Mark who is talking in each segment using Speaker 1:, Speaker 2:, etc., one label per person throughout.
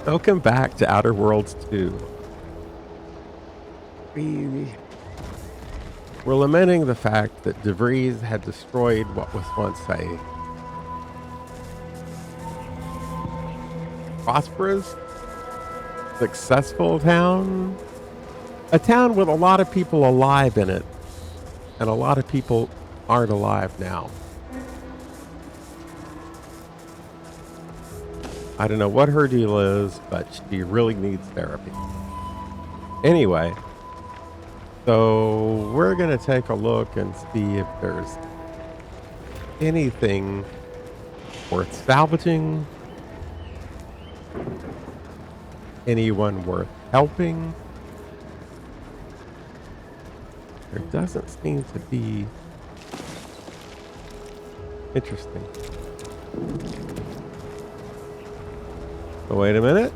Speaker 1: Welcome back to Outer Worlds 2. We were lamenting the fact that DeVries had destroyed what was once a prosperous, successful town. A town with a lot of people alive in it, and a lot of people aren't alive now. I don't know what her deal is, but she really needs therapy. Anyway, so we're going to take a look and see if there's anything worth salvaging, anyone worth helping. There doesn't seem to be. Interesting. Oh, wait a minute.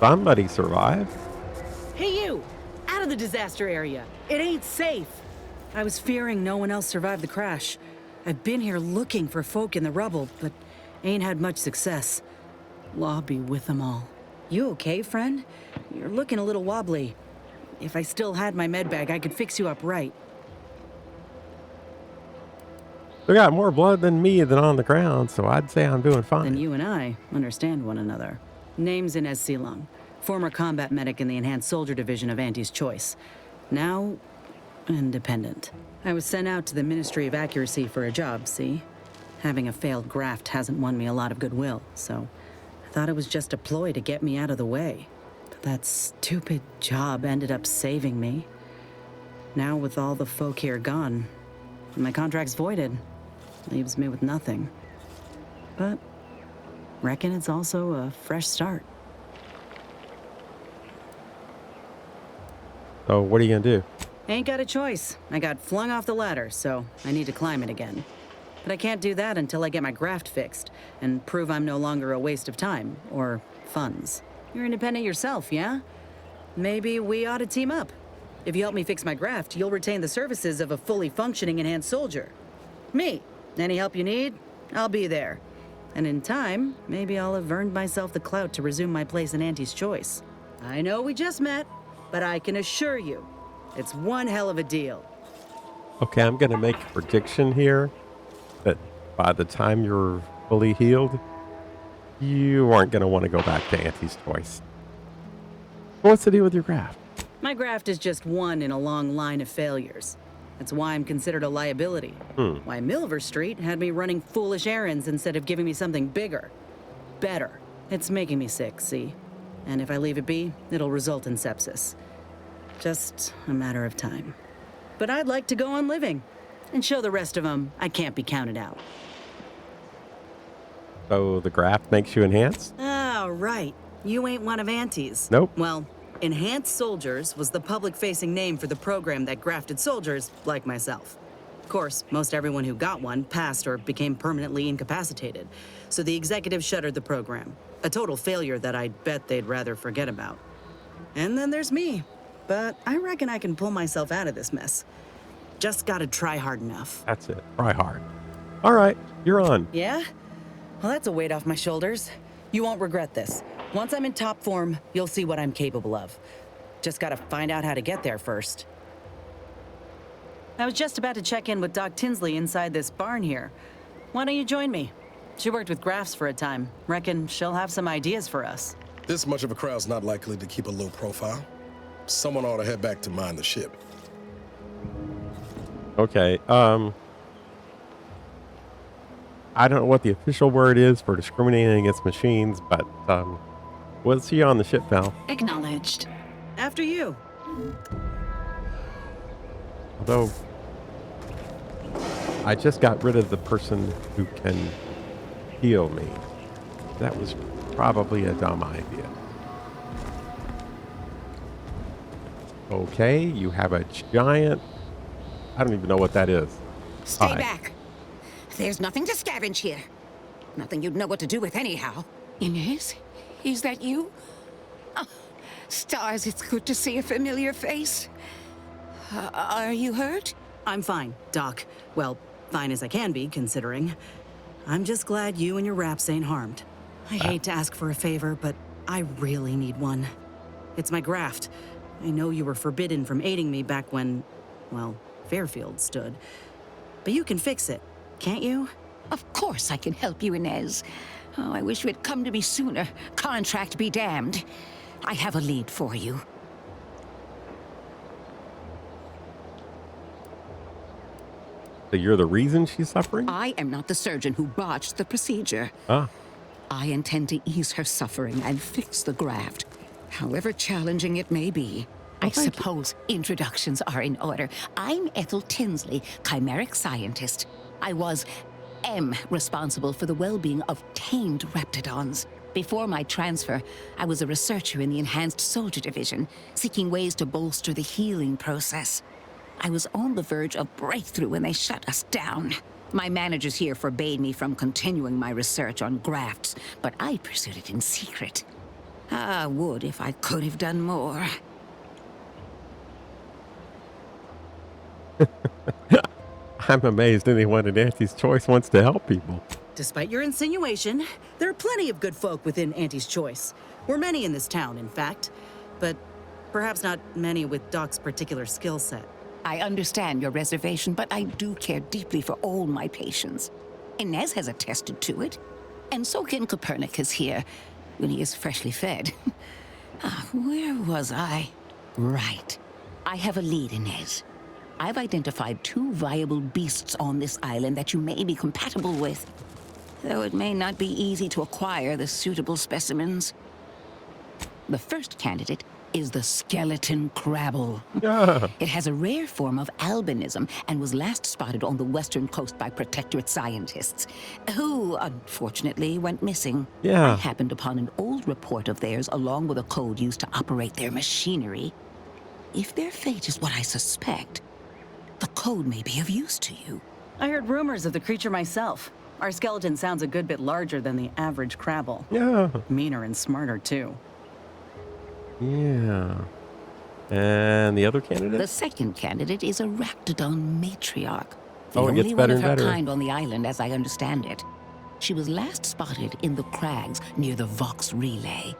Speaker 1: Somebody survived.
Speaker 2: Hey, you! Out of the disaster area. It ain't safe. I was fearing no one else survived the crash. I've been here looking for folk in the rubble, but ain't had much success. Law be with them all. You okay, friend? You're looking a little wobbly. If I still had my med bag, I could fix you up right.
Speaker 1: They got more blood than me than on the ground, so I'd say I'm doing fine.
Speaker 2: Then you and I understand one another. Name's Inez Silong, former combat medic in the Enhanced Soldier Division of Auntie's Choice. Now, independent. I was sent out to the Ministry of Accuracy for a job, see? Having a failed graft hasn't won me a lot of goodwill, so I thought it was just a ploy to get me out of the way. But that stupid job ended up saving me. Now with all the folk here gone, my contract's voided. Leaves me with nothing. But reckon it's also a fresh start.
Speaker 1: So what are you gonna do?
Speaker 2: Ain't got a choice. I got flung off the ladder, so I need to climb it again. But I can't do that until I get my graft fixed and prove I'm no longer a waste of time or funds. You're independent yourself, yeah? Maybe we ought to team up. If you help me fix my graft, you'll retain the services of a fully functioning enhanced soldier. Me. Any help you need, I'll be there. And in time, maybe I'll have earned myself the clout to resume my place in Auntie's Choice. I know we just met, but I can assure you, it's one hell of a deal.
Speaker 1: Okay, I'm gonna make a prediction here that by the time you're fully healed, you aren't gonna want to go back to Auntie's Choice. What's the deal with your graft?
Speaker 2: My graft is just one in a long line of failures. That's why I'm considered a liability. Why Milver Street had me running foolish errands instead of giving me something bigger. Better. It's making me sick, see? And if I leave it be, it'll result in sepsis. Just a matter of time. But I'd like to go on living and show the rest of them I can't be counted out.
Speaker 1: So the graft makes you enhanced?
Speaker 2: Ah, right. You ain't one of Auntie's.
Speaker 1: Nope.
Speaker 2: Well, Enhanced Soldiers was the public-facing name for the program that grafted soldiers like myself. Of course, most everyone who got one passed or became permanently incapacitated, so the executive shuttered the program. A total failure that I'd bet they'd rather forget about. And then there's me. But I reckon I can pull myself out of this mess. Just gotta try hard enough.
Speaker 1: That's it. Try hard. All right, you're on.
Speaker 2: Yeah? Well, that's a weight off my shoulders. You won't regret this. Once I'm in top form, you'll see what I'm capable of. Just gotta find out how to get there first. I was just about to check in with Doc Tinsley inside this barn here. Why don't you join me? She worked with grafts for a time. Reckon she'll have some ideas for us.
Speaker 3: This much of a crowd's not likely to keep a low profile. Someone ought to head back to mind the ship.
Speaker 1: Okay, I don't know what the official word is for discriminating against machines, but we'll see you on the ship, pal.
Speaker 4: Acknowledged.
Speaker 2: After you.
Speaker 1: Although, I just got rid of the person who can heal me. That was probably a dumb idea. Okay, you have a giant... I don't even know what that is.
Speaker 4: Stay
Speaker 1: Hi.
Speaker 4: back. There's nothing to scavenge here. Nothing you'd know what to do with anyhow. Inez? Is that you? Oh, stars, it's good to see a familiar face. Are you hurt?
Speaker 2: I'm fine, Doc. Well, fine as I can be, considering. I'm just glad you and your raps ain't harmed. I hate to ask for a favor, but I really need one. It's my graft. I know you were forbidden from aiding me back when, well, Fairfield stood. But you can fix it, can't you?
Speaker 4: Of course I can help you, Inez. Oh, I wish you had come to me sooner. Contract be damned. I have a lead for you.
Speaker 1: So you're the reason she's suffering?
Speaker 4: I am not the surgeon who botched the procedure.
Speaker 1: Ah,
Speaker 4: I intend to ease her suffering and fix the graft, however challenging it may be. I suppose introductions are in order. I'm Ethel Tinsley, chimeric scientist. I am responsible for the well-being of tamed raptidons. Before my transfer, I was a researcher in the Enhanced Soldier Division, seeking ways to bolster the healing process. I was on the verge of breakthrough when they shut us down. My managers here forbade me from continuing my research on grafts, but I pursued it in secret. I would if I could have done more.
Speaker 1: I'm amazed anyone in Auntie's Choice wants to help people.
Speaker 2: Despite your insinuation, there are plenty of good folk within Auntie's Choice. We're many in this town, in fact. But perhaps not many with Doc's particular skill set.
Speaker 4: I understand your reservation, but I do care deeply for all my patients. Inez has attested to it, and so can Copernicus here, when he is freshly fed. Where was I? Right. I have a lead, Inez. I've identified 2 viable beasts on this island that you may be compatible with, though it may not be easy to acquire the suitable specimens. The first candidate is the skeleton crabble.
Speaker 1: Yeah.
Speaker 4: It has a rare form of albinism and was last spotted on the western coast by protectorate scientists, who unfortunately went missing.
Speaker 1: Yeah.
Speaker 4: I happened upon an old report of theirs along with a code used to operate their machinery. If their fate is what I suspect, the code may be of use to you.
Speaker 2: I heard rumors of the creature myself. Our skeleton sounds a good bit larger than the average crabble.
Speaker 1: Yeah.
Speaker 2: Meaner and smarter, too.
Speaker 1: Yeah. And the other candidate?
Speaker 4: The second candidate is a raptidon matriarch. The
Speaker 1: Oh, it
Speaker 4: only
Speaker 1: gets
Speaker 4: one
Speaker 1: better
Speaker 4: of
Speaker 1: and
Speaker 4: her
Speaker 1: better.
Speaker 4: kind on the island, as I understand it. She was last spotted in the crags near the Vox Relay.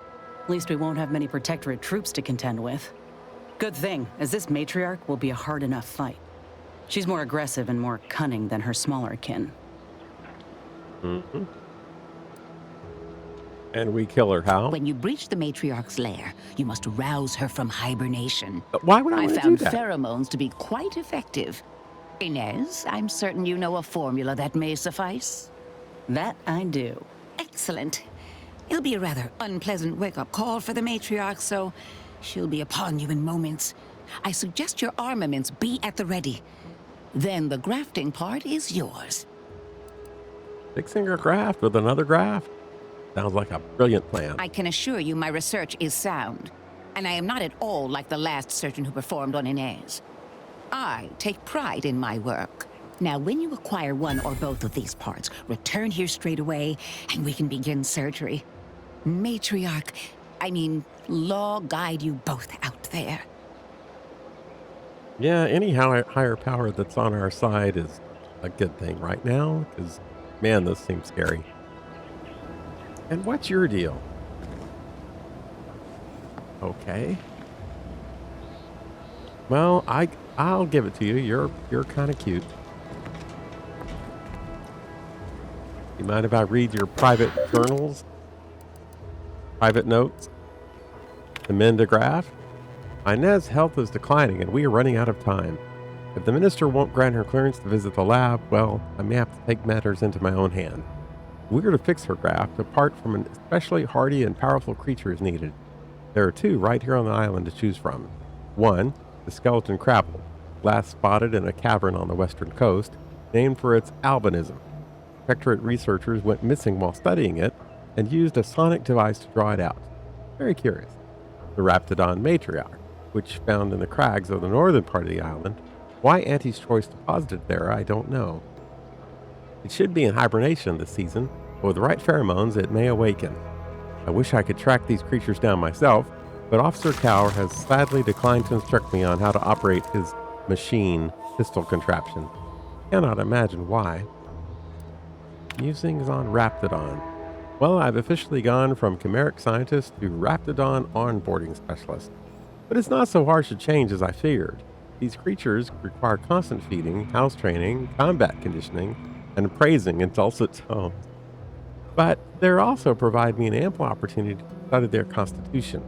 Speaker 2: At least we won't have many protectorate troops to contend with. Good thing, as this matriarch will be a hard enough fight. She's more aggressive and more cunning than her smaller kin.
Speaker 1: Mm-hmm. And we kill her how?
Speaker 4: When you breach the matriarch's lair, you must rouse her from hibernation.
Speaker 1: Why would I
Speaker 4: I
Speaker 1: want to do
Speaker 4: found
Speaker 1: that?
Speaker 4: pheromones to be quite effective. Inez, I'm certain you know a formula that may suffice.
Speaker 2: That I do.
Speaker 4: Excellent. It'll be a rather unpleasant wake-up call for the matriarch, so she'll be upon you in moments. I suggest your armaments be at the ready. Then the grafting part is yours.
Speaker 1: Fixing her graft with another graft? Sounds like a brilliant plan.
Speaker 4: I can assure you my research is sound, and I am not at all like the last surgeon who performed on Inez. I take pride in my work. Now, when you acquire one or both of these parts, return here straight away, and we can begin surgery. Law guide you both out there.
Speaker 1: Yeah, any higher power that's on our side is a good thing right now, because, man, this seems scary. And what's your deal? Okay. Well, I'll give it to you. You're kind of cute. You mind if I read your private journals? Private notes? The Mendograph? Inez's health is declining and we are running out of time. If the minister won't grant her clearance to visit the lab, well, I may have to take matters into my own hand. If we are to fix her graft, apart from an especially hardy and powerful creature is needed. There are 2 right here on the island to choose from. 1, the skeleton crabble, last spotted in a cavern on the western coast, named for its albinism. Protectorate researchers went missing while studying it and used a sonic device to draw it out. Very curious. The raptidon matriarch, which found in the crags of the northern part of the island. Why Auntie's Choice deposited there, I don't know. It should be in hibernation this season, but with the right pheromones, it may awaken. I wish I could track these creatures down myself, but Officer Cower has sadly declined to instruct me on how to operate his machine pistol contraption. Cannot imagine why. Musings on Raptidon. Well, I've officially gone from chimeric scientist to Raptidon onboarding specialist. But it's not so harsh a change as I feared. These creatures require constant feeding, house training, combat conditioning, and praising in dulcet tones. But they also provide me an ample opportunity to study their constitution.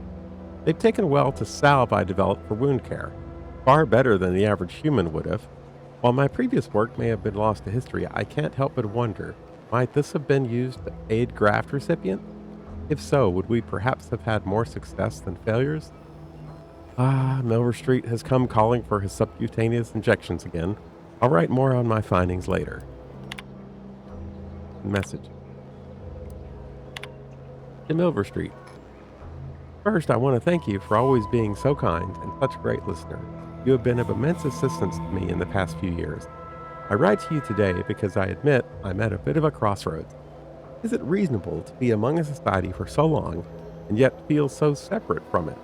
Speaker 1: They've taken well to salve I developed for wound care, far better than the average human would have. While my previous work may have been lost to history, I can't help but wonder, might this have been used to aid graft recipients? If so, would we perhaps have had more success than failures? Milver Street has come calling for his subcutaneous injections again. I'll write more on my findings later. Message. To Milver Street. First, I want to thank you for always being so kind and such a great listener. You have been of immense assistance to me in the past few years. I write to you today because I admit I'm at a bit of a crossroads. Is it reasonable to be among a society for so long and yet feel so separate from it?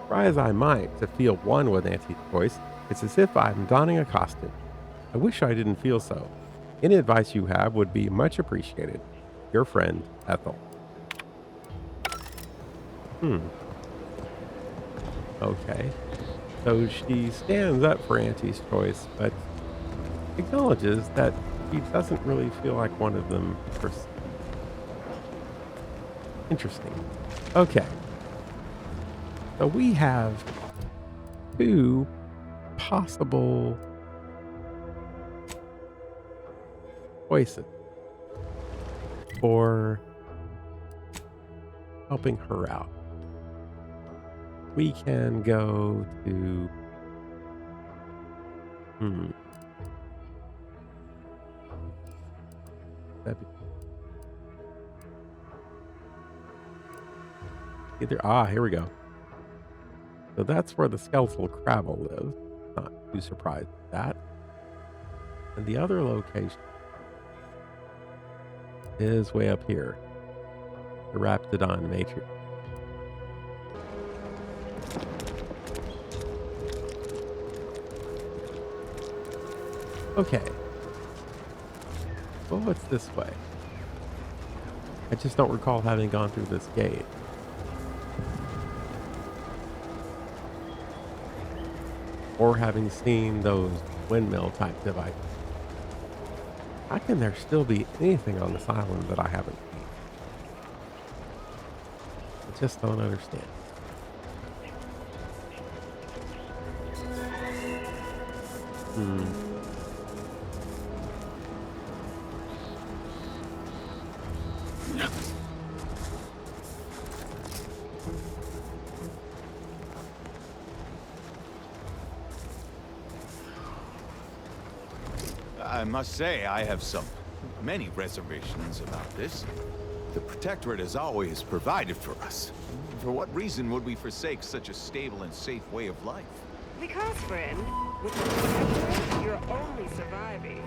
Speaker 1: Try as I might to feel one with anti-choice, it's as if I'm donning a costume. I wish I didn't feel so. Any advice you have would be much appreciated. Your friend, Ethel. Okay. So she stands up for Auntie's choice, but acknowledges that she doesn't really feel like one of them. Interesting. Okay. So we have two possible choices for helping her out. We can go to here we go. So that's where the skeletal crabble lives. Not too surprised at that. And the other location is way up here. The Raptidon matrix. Okay. Well, what's this way? I just don't recall having gone through this gate. Or having seen those windmill type devices. How can there still be anything on this island that I haven't seen? I just don't understand.
Speaker 5: I must say, I have many reservations about this. The Protectorate has always provided for us. For what reason would we forsake such a stable and safe way of life?
Speaker 6: Because, friend, with the Protectorate, you're only surviving.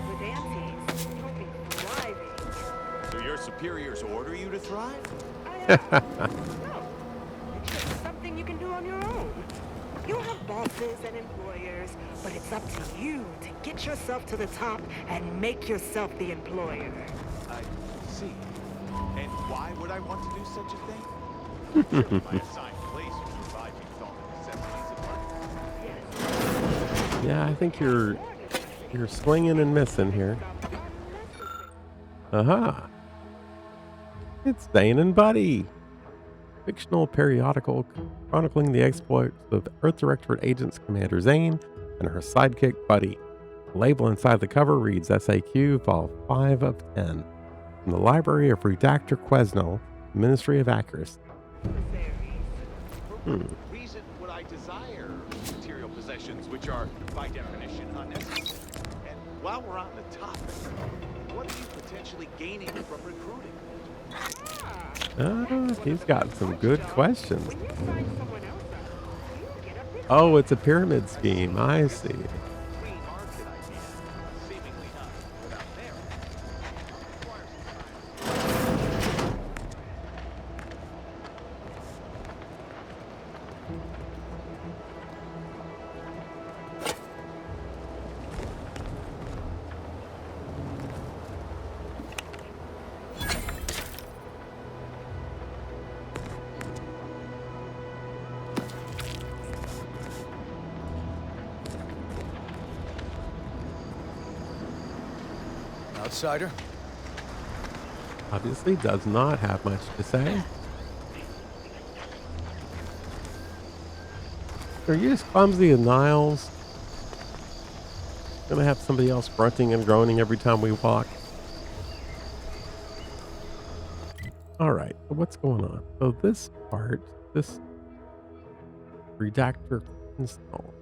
Speaker 6: With Auntie's, you'll be thriving.
Speaker 5: So your superiors order you to thrive?
Speaker 6: No. It's just something you can do on your own. You'll have bosses and employers, but it's up to you to get yourself to the top and make yourself the employer.
Speaker 5: I see. And why would I want to do such a thing? Surely my assigned place would provide me with all the necessities of life.
Speaker 1: Yeah, I think you're swinging and missing here. Aha. It's Dane and Buddy. Fictional periodical chronicling the exploits of Earth Directorate agents Commander Zane and her sidekick Buddy. The label inside the cover reads SAQ Vol 5 of 10 from the Library of Redactor Quesnel, Ministry of Accuracy.
Speaker 5: For what reason would I desire material possessions which are, by definition, unnecessary? And while we're on the topic, what are you potentially gaining from recruiting?
Speaker 1: He's got some good questions. Oh, it's a pyramid scheme. I see.
Speaker 7: Outsider?
Speaker 1: Obviously does not have much to say. Are you as clumsy as Niles? Gonna have somebody else grunting and groaning every time we walk. All right, so what's going on? So this part, this redactor install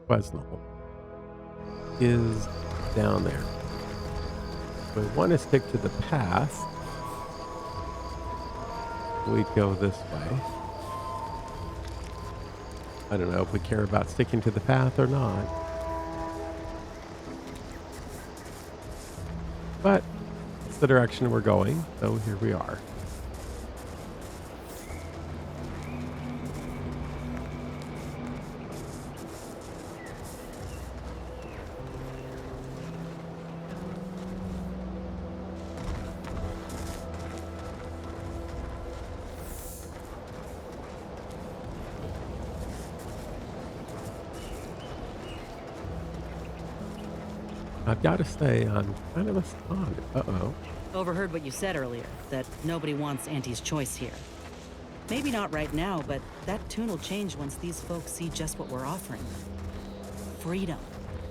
Speaker 1: Quesnel is down there. We want to stick to the path. We'd go this way. I don't know if we care about sticking to the path or not. But it's the direction we're going, so here we are. I've got to say, I'm kind of astonished. Uh-oh.
Speaker 2: Overheard what you said earlier, that nobody wants Auntie's choice here. Maybe not right now, but that tune will change once these folks see just what we're offering. Freedom.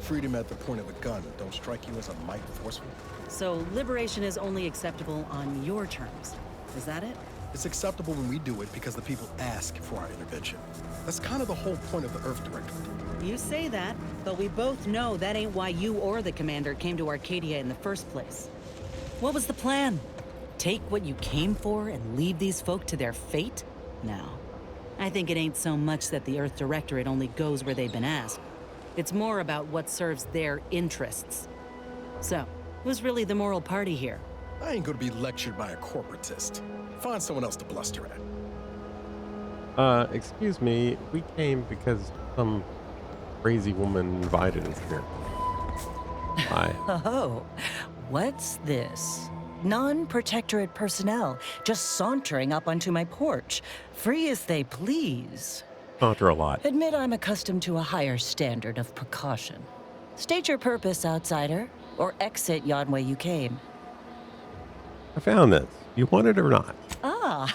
Speaker 3: Freedom at the point of a gun don't strike you as a mite forceful?
Speaker 2: So liberation is only acceptable on your terms. Is that it?
Speaker 3: It's acceptable when we do it because the people ask for our intervention. That's kind of the whole point of the Earth Directorate.
Speaker 2: You say that, but we both know that ain't why you or the commander came to Arcadia in the first place. What was the plan? Take what you came for and leave these folk to their fate? No. I think it ain't so much that the Earth Directorate only goes where they've been asked. It's more about what serves their interests. So, who's really the moral party here?
Speaker 3: I ain't gonna be lectured by a corporatist. Find someone else to bluster at.
Speaker 1: Excuse me, we came because some crazy woman invited us here. Hi.
Speaker 8: Oh, what's this? Non-protectorate personnel just sauntering up onto my porch, free as they please.
Speaker 1: Saunter a lot.
Speaker 8: Admit I'm accustomed to a higher standard of precaution. State your purpose, outsider, or exit yon way you came.
Speaker 1: I found this. You want it or not?
Speaker 8: Ah,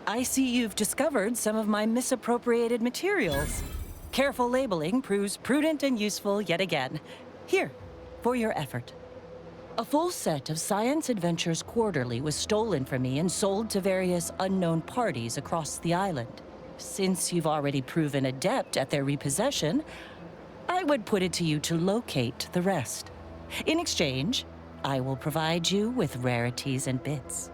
Speaker 8: I see you've discovered some of my misappropriated materials. Careful labeling proves prudent and useful yet again. Here, for your effort. A full set of Science Adventures Quarterly was stolen from me and sold to various unknown parties across the island. Since you've already proven adept at their repossession, I would put it to you to locate the rest. In exchange, I will provide you with rarities and bits.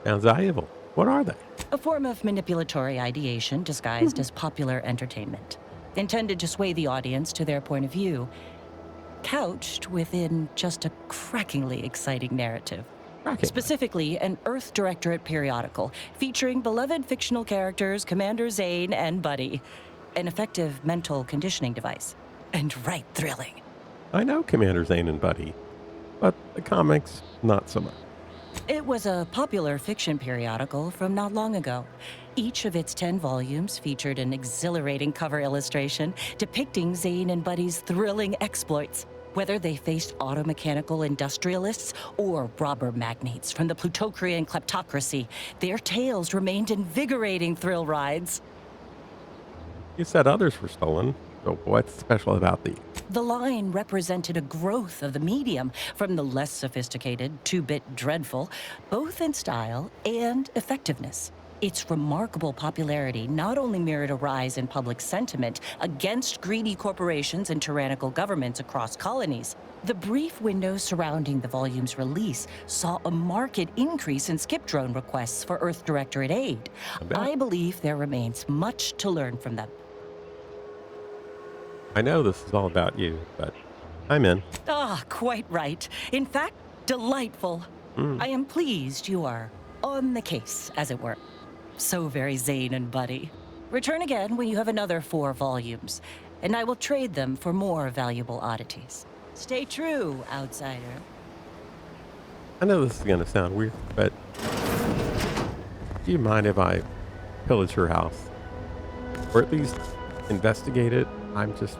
Speaker 1: Sounds valuable. What are they?
Speaker 8: A form of manipulatory ideation disguised as popular entertainment, intended to sway the audience to their point of view, couched within just a crackingly exciting narrative. Specifically, an Earth Directorate periodical featuring beloved fictional characters Commander Zane and Buddy. An effective mental conditioning device. And right thrilling.
Speaker 1: I know Commander Zane and Buddy, but the comics, not so much.
Speaker 8: It was a popular fiction periodical from not long ago. Each of its 10 volumes featured an exhilarating cover illustration depicting Zane and Buddy's thrilling exploits. Whether they faced automechanical industrialists or robber magnates from the Plutocrian kleptocracy, their tales remained invigorating thrill rides.
Speaker 1: You said others were stolen, so what's special about these?
Speaker 8: The line represented a growth of the medium from the less sophisticated, two-bit dreadful, both in style and effectiveness. Its remarkable popularity not only mirrored a rise in public sentiment against greedy corporations and tyrannical governments across colonies. The brief window surrounding the volume's release saw a marked increase in skip drone requests for Earth Directorate aid. I believe there remains much to learn from them.
Speaker 1: I know this is all about you, but I'm in.
Speaker 8: Ah, quite right. In fact, delightful. I am pleased you are on the case, as it were. So very Zane and Buddy. Return again when you have another 4 volumes, and I will trade them for more valuable oddities. Stay true, outsider.
Speaker 1: I know this is going to sound weird, but do you mind if I pillage your house? Or at least investigate it? I'm just...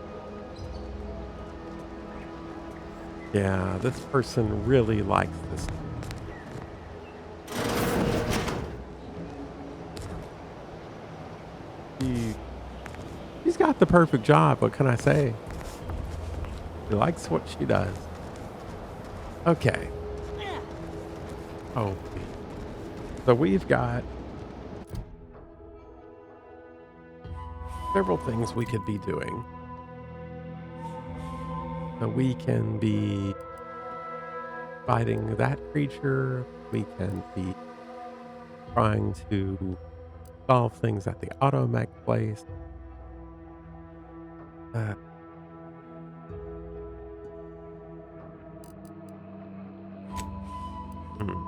Speaker 1: Yeah, this person really likes this. She's got the perfect job. What can I say? She likes what she does. Okay. Oh, so we've got several things we could be doing. So we can be fighting that creature. We can be trying to solve things at the automech place. Uh, hmm.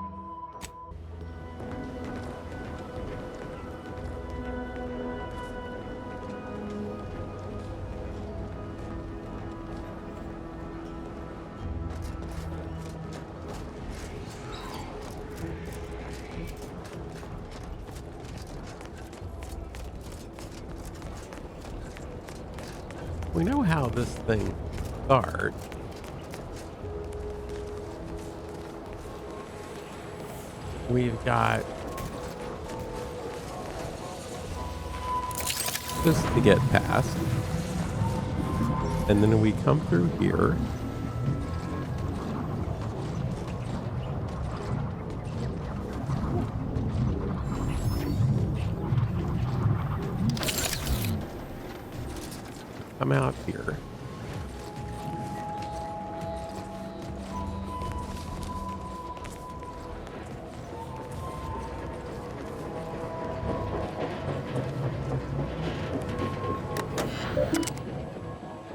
Speaker 1: We know how this thing starts. We've got this to get past. And then we come through here. Come out here.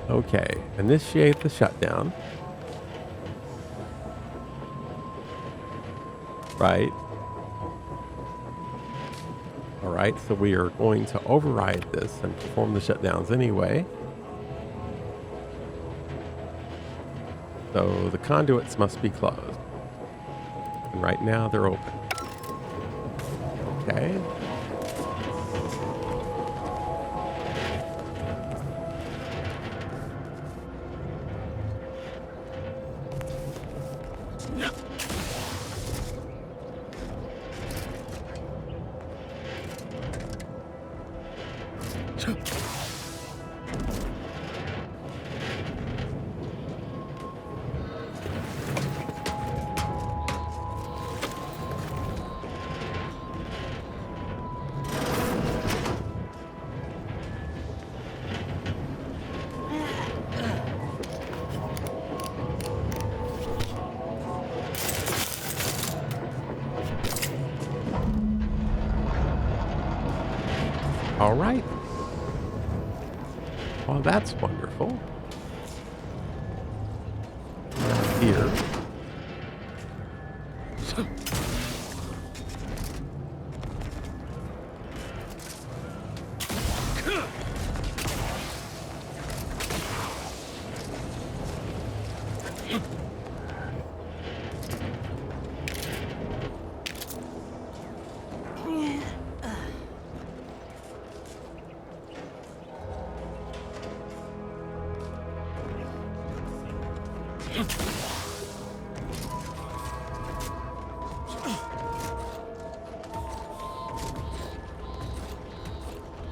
Speaker 1: Okay, initiate the shutdown. Right. All right, so we are going to override this and perform the shutdowns anyway. So the conduits must be closed. And right now they're open. Okay. All right. Well, that's wonderful. Here.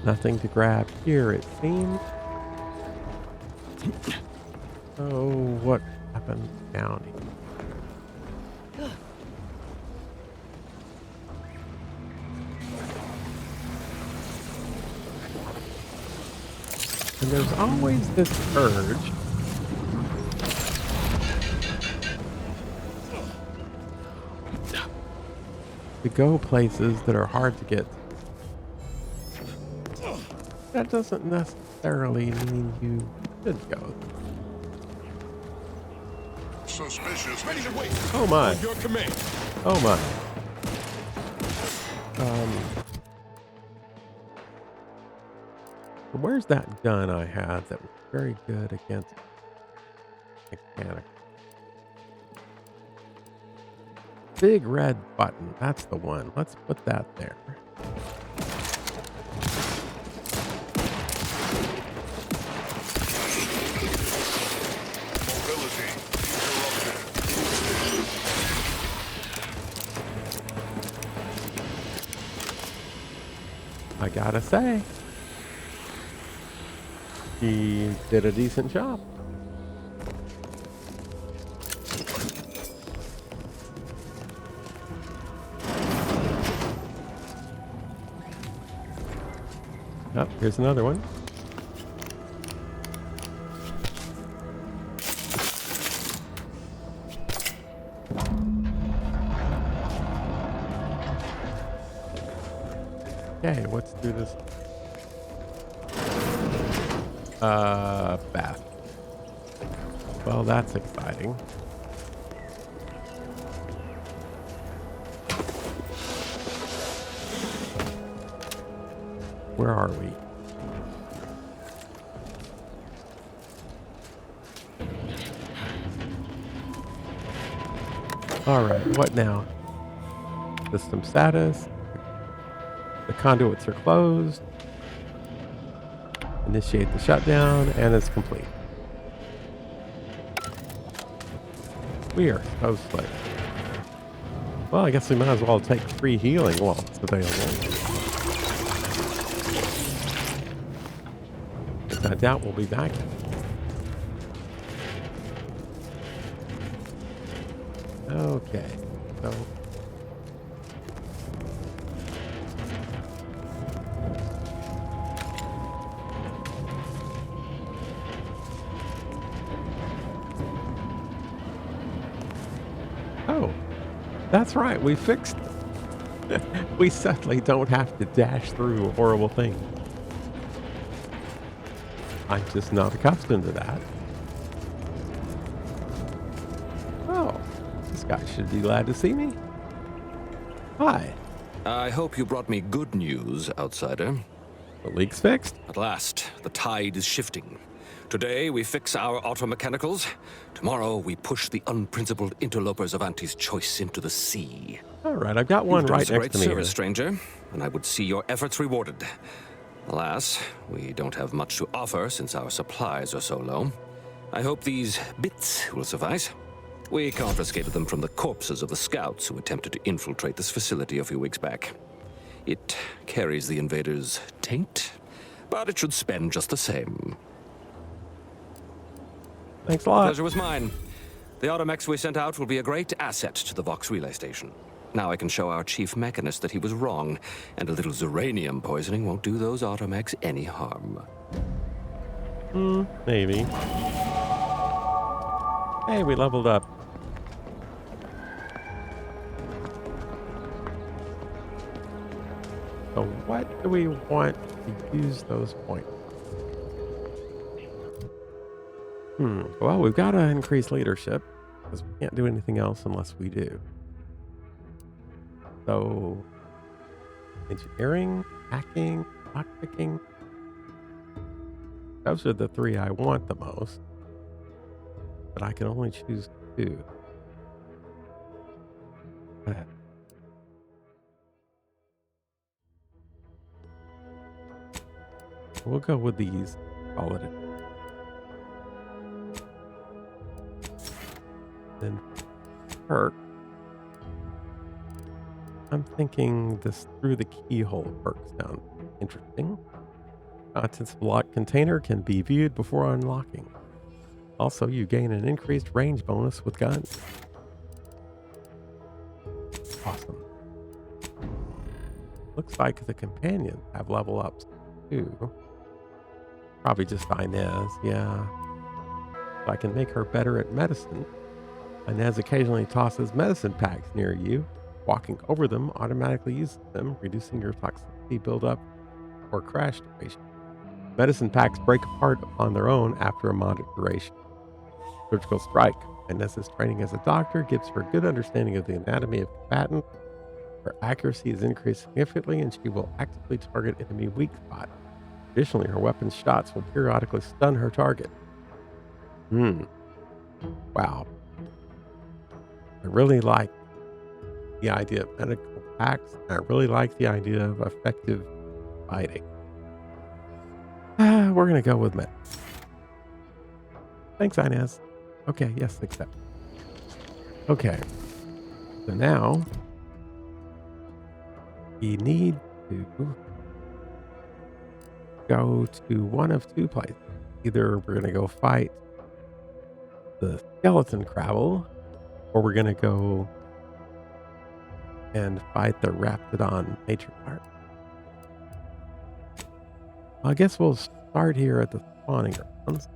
Speaker 1: Nothing to grab here, it seems. Oh, what happened down here? And there's always this urge to go places that are hard to get. That doesn't necessarily mean you should go.
Speaker 3: Suspicious. Ready to wait.
Speaker 1: Oh my.
Speaker 3: Your command.
Speaker 1: Oh my. So where's that gun I had that was very good against mechanics? Big red button. That's the one. Let's put that there.
Speaker 3: Mobility.
Speaker 1: I gotta say, he did a decent job. Oh, here's another one. Okay, what's through this? Bath. Well, that's exciting. Where are we? All right, what now? System status. The conduits are closed. Initiate the shutdown, and it's complete. We are so slow. Well, I guess we might as well take free healing while it's available. I doubt we'll be back. Okay, so oh, that's right, we fixed it. We suddenly don't have to dash through horrible things. I'm just not accustomed to that. Oh, this guy should be glad to see me. Hi.
Speaker 7: I hope you brought me good news, outsider.
Speaker 1: The leak's fixed.
Speaker 7: At last, the tide is shifting. Today, we fix our automechanicals. Tomorrow, we push the unprincipled interlopers of Auntie's choice into the sea.
Speaker 1: All right, I've got one
Speaker 7: You've done
Speaker 1: right
Speaker 7: us a
Speaker 1: next
Speaker 7: great
Speaker 1: to me here.
Speaker 7: service, stranger, and I would see your efforts rewarded. Alas, we don't have much to offer since our supplies are so low. I hope these bits will suffice. We confiscated them from the corpses of the scouts who attempted to infiltrate this facility a few weeks back. It carries the invaders' taint, but it should spend just the same.
Speaker 1: Thanks a lot.
Speaker 7: Pleasure was mine. The automechs we sent out will be a great asset to the Vox relay station. Now I can show our chief mechanist that he was wrong, and a little zuranium poisoning won't do those automechs any harm.
Speaker 1: Maybe. Hey, we leveled up. So what do we want to use those points? Well, we've got to increase leadership because we can't do anything else unless we do. So, engineering, hacking, lockpicking. Those are the three I want the most. But I can only choose two. We'll go with these. Call it a then perk. I'm thinking this through the keyhole perk sounds interesting. Contents of locked container can be viewed before unlocking. Also, you gain an increased range bonus with guns. Awesome. Looks like the companions have level ups too. Probably just Inez, yeah. So I can make her better at medicine. Inez occasionally tosses medicine packs near you. Walking over them automatically uses them, reducing your toxicity buildup or crash duration. Medicine packs break apart on their own after a moderate duration. Surgical strike. Inez's training as a doctor gives her a good understanding of the anatomy of combatants. Her accuracy is increased significantly, and she will actively target enemy weak spots. Additionally, her weapon's shots will periodically stun her target. Wow. I really like the idea of medical packs. I really like the idea of effective fighting. We're going to go with med. Thanks, Inez. Okay, yes, accept. Okay. So now we need to go to one of two places. Either we're going to go fight the skeleton crabble, or we're going to go and fight the Raptidon matriarch. I guess we'll start here at the spawning grounds.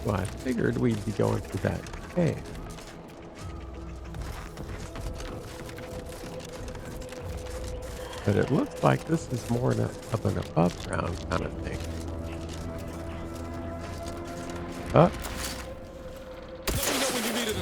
Speaker 1: Well, I figured we'd be going through that cave. But it looks like this is more of an above ground kind of thing. Oh.
Speaker 3: Let me know when you need it.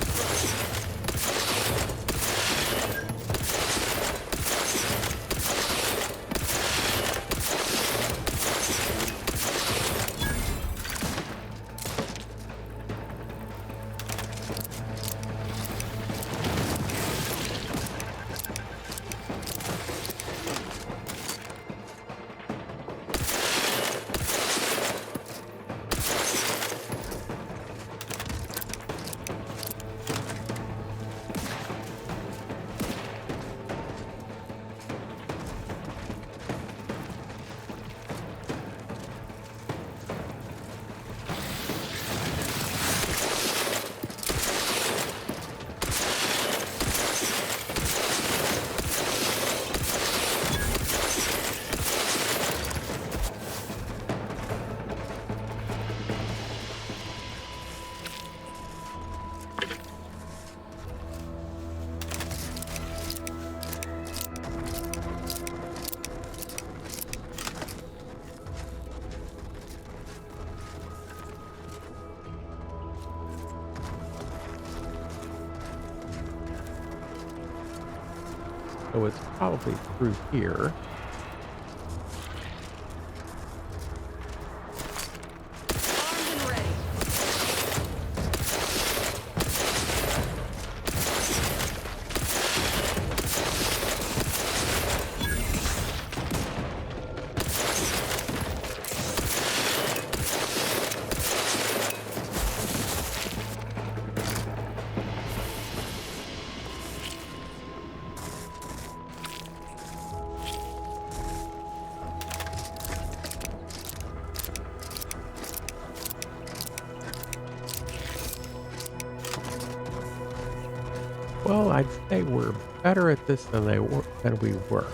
Speaker 1: So it's probably through here. Well, I'd say we're better at this than we were.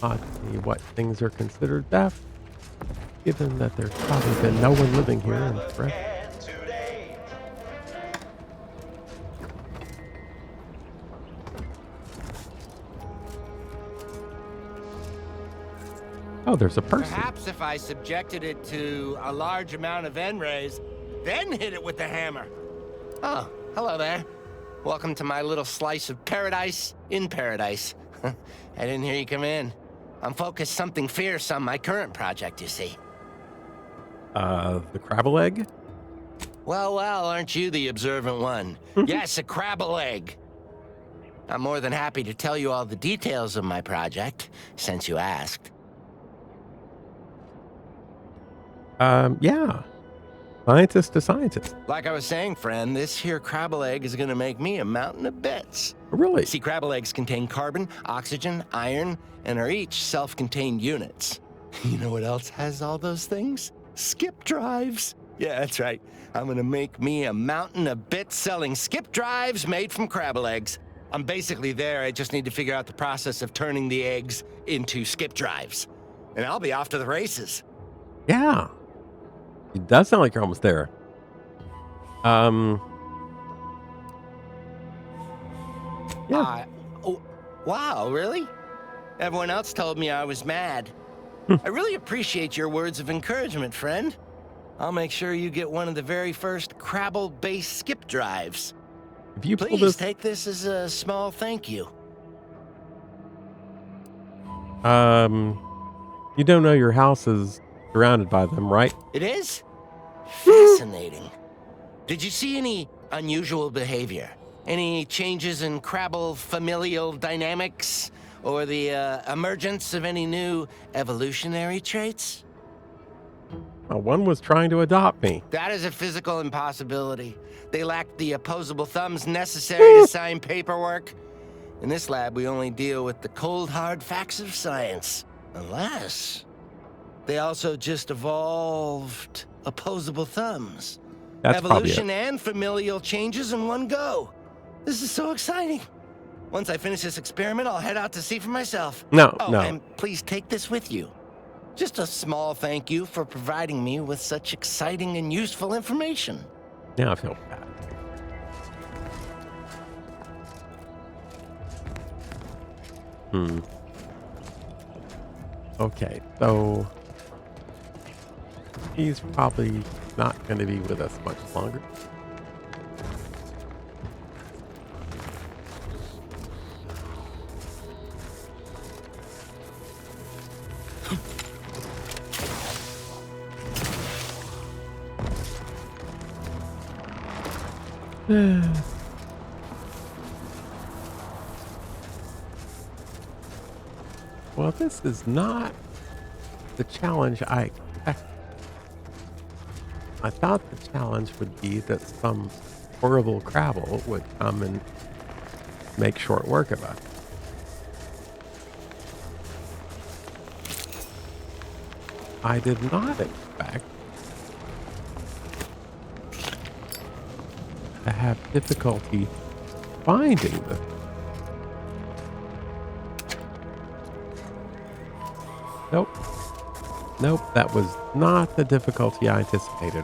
Speaker 1: Let's see what things are considered theft, given that there's probably been no one living here in forever. Oh, there's a person.
Speaker 9: Perhaps if I subjected it to a large amount of N-rays, then hit it with the hammer. Oh, hello there. Welcome to my little slice of paradise in paradise. I didn't hear you come in. I'm focused something fierce on my current project, you see.
Speaker 1: The crabble egg?
Speaker 9: Well, aren't you the observant one? Yes, a crabble egg. I'm more than happy to tell you all the details of my project, since you asked.
Speaker 1: Yeah. Scientist to scientist.
Speaker 9: Like I was saying, friend, this here crabble egg is gonna make me a mountain of bits.
Speaker 1: Really?
Speaker 9: See, crabble eggs contain carbon, oxygen, iron, and are each self-contained units. You know what else has all those things? Skip drives. Yeah, that's right. I'm gonna make me a mountain of bits selling skip drives made from crabble eggs. I'm basically there. I just need to figure out the process of turning the eggs into skip drives. And I'll be off to the races.
Speaker 1: Yeah. It does sound like you're almost there. Yeah.
Speaker 9: Oh, wow, really? Everyone else told me I was mad. I really appreciate your words of encouragement, friend. I'll make sure you get one of the very first crabble-based skip drives.
Speaker 1: If you pull
Speaker 9: Please
Speaker 1: this,
Speaker 9: take this as a small thank you.
Speaker 1: you don't know your house is surrounded by them, right?
Speaker 9: It is? Fascinating. Did you see any unusual behavior? Any changes in crabble familial dynamics? Or the emergence of any new evolutionary traits?
Speaker 1: One was trying to adopt me.
Speaker 9: That is a physical impossibility. They lack the opposable thumbs necessary to sign paperwork. In this lab, we only deal with the cold, hard facts of science. Unless they also just evolved opposable thumbs.
Speaker 1: That's
Speaker 9: Evolution
Speaker 1: probably it.
Speaker 9: and familial changes in one go. This is so exciting. Once I finish this experiment, I'll head out to see for myself.
Speaker 1: No,
Speaker 9: Oh,
Speaker 1: no.
Speaker 9: and please take this with you. Just a small thank you for providing me with such exciting and useful information.
Speaker 1: Now I feel bad. Okay, so he's probably not going to be with us much longer. Well, this is not the challenge I expected. I thought the challenge would be that some horrible crabble would come and make short work of us. I did not expect to have difficulty finding the Nope. Nope, that was not the difficulty I anticipated.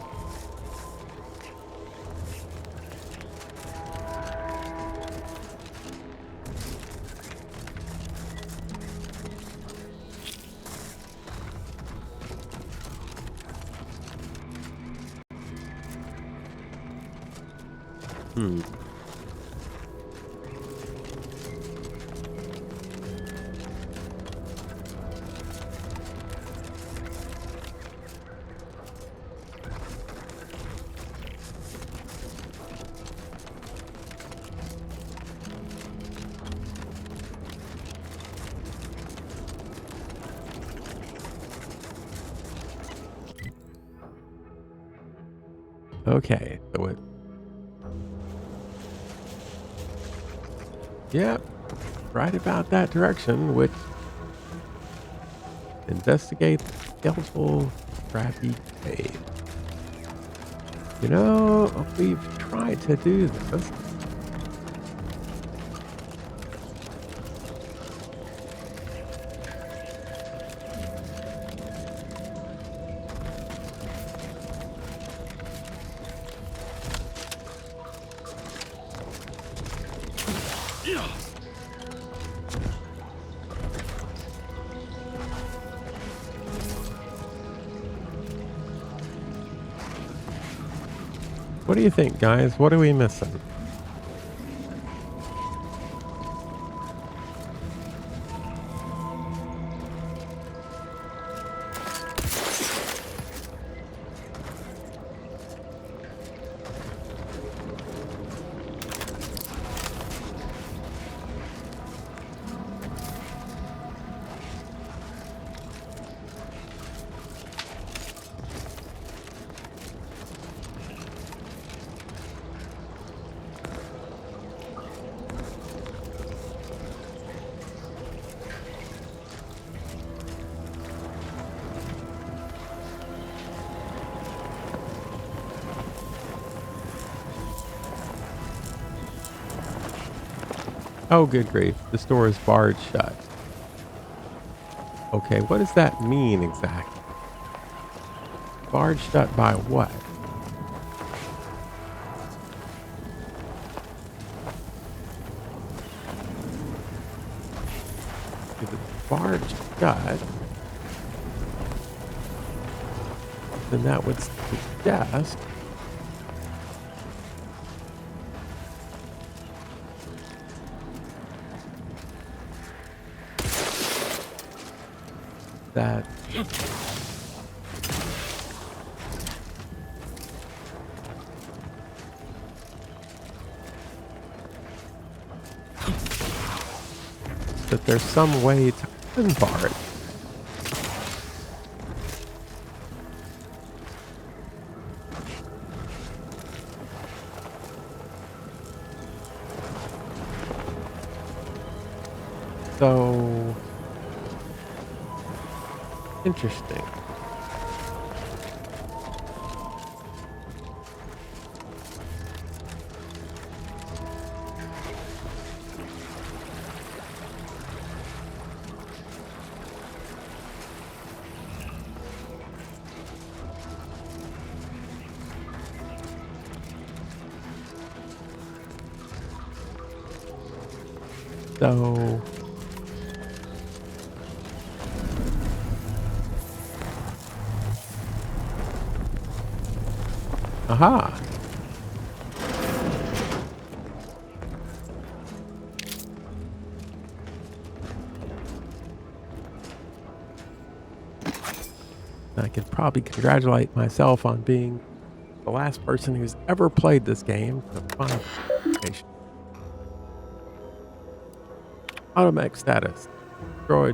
Speaker 1: Okay, so it... Yep, right about that direction, which... Investigate the skeletal crabby cave. You know, we've tried to do this. What do you think, guys? What are we missing? Oh, good grief. The store is barred shut. Okay, what does that mean exactly? Barred shut by what? If it's barred shut, then that would suggest that that there's some way to unbar it. So interesting. So aha. I could probably congratulate myself on being the last person who's ever played this game to find information. Automech status.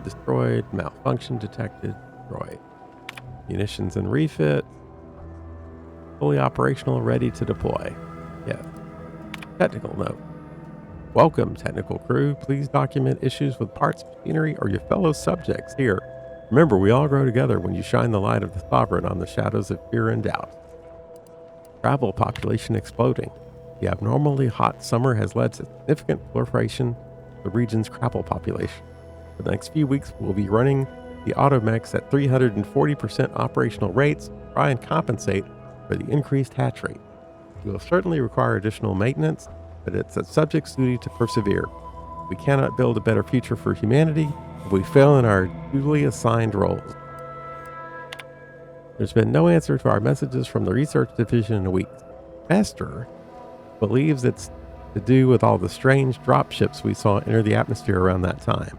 Speaker 1: Destroyed, malfunction detected, destroyed. Munitions and refit. Fully operational, ready to deploy. Yes. Technical note. Welcome, technical crew. Please document issues with parts, machinery, or your fellow subjects here. Remember, we all grow together when you shine the light of the Sovereign on the shadows of fear and doubt. Crabble population exploding. The abnormally hot summer has led to significant proliferation of the region's crabble population. For the next few weeks, we'll be running the automechs at 340% operational rates to try and compensate for the increased hatch rate. We will certainly require additional maintenance, but it's a subject's duty to persevere. We cannot build a better future for humanity if we fail in our duly assigned roles. There's been no answer to our messages from the research division in weeks. Esther believes it's to do with all the strange dropships we saw enter the atmosphere around that time.